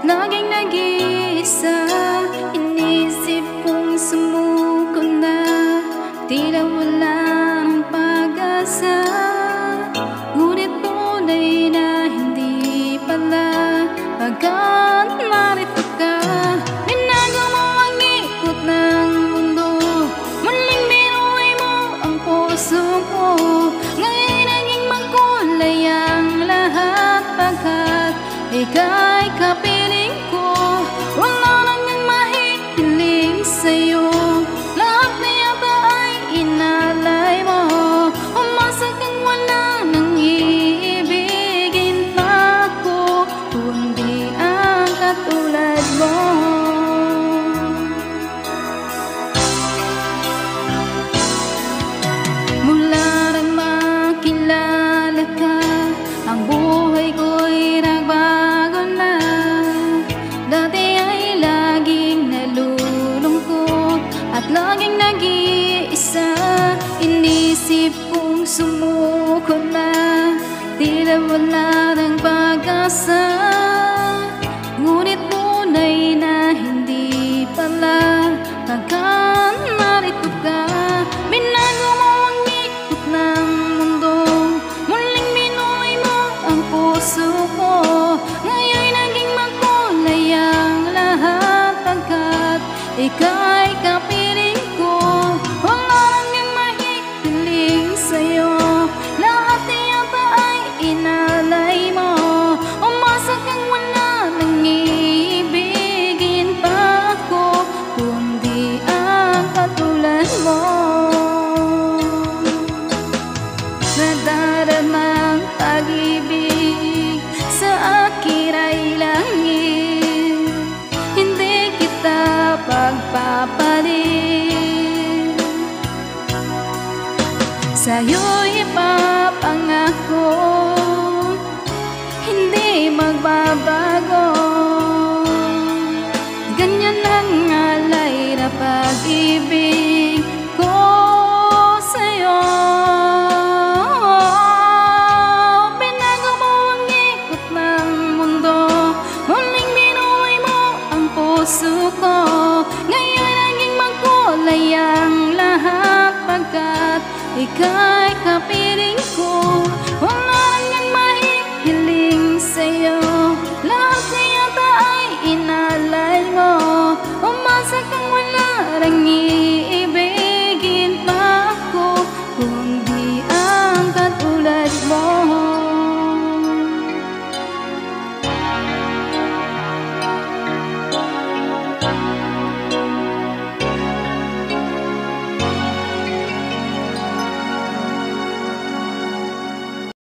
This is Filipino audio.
laging nag-iisa. Inisip kong sumuko na, tila wala ng pag-asa. Ngunit tunay na hindi pala, pagkat narito ka. Binago mo ang ikot ng mundo, muling binuhay mo ang puso ko. Ngayon naging magkulay ang lahat, pagkat ika'y kapiling ko. Wala nang mahihiling sa'yo, lahat na yata ay inalay mo. Umasa kang wala nang iibigin pa ako, kundi ang katulad mo. Mula nang makilala ka, ang buhay ko'y nagbago na. Dati ay laging nalulungkot at laging nag-iisa. Inisip kong sumuko na, tila wala ng pag-asa. Ngunit tunay na hindi pala, pagkat narito ka. Binago mo ang ikot ng mundo, muling binuhay mo ang puso ko. Ngayon naging magkulay ang lahat, pagkat ika'y kapiling ko. Wala nang mahihiling sa'yo, lahat na yata ay inalay mo. Umasa kang wala nang iibigin pa ako, kundi ang katulad mo. Nadaramang pag-ibig sa akin ay langit, hindi kita pagpapalit. Sa'yo'y ipapangako, hindi magbabago. Ganyan ang alay na pag-ibig ko sa'yo. Binago mo ang ikot ng mundo, muling binuhay mo ang puso ko. Ngayon naging magkulay ang lahat, pagkat ika'y kapiling ko. Wala nang mahihiling sa'yo,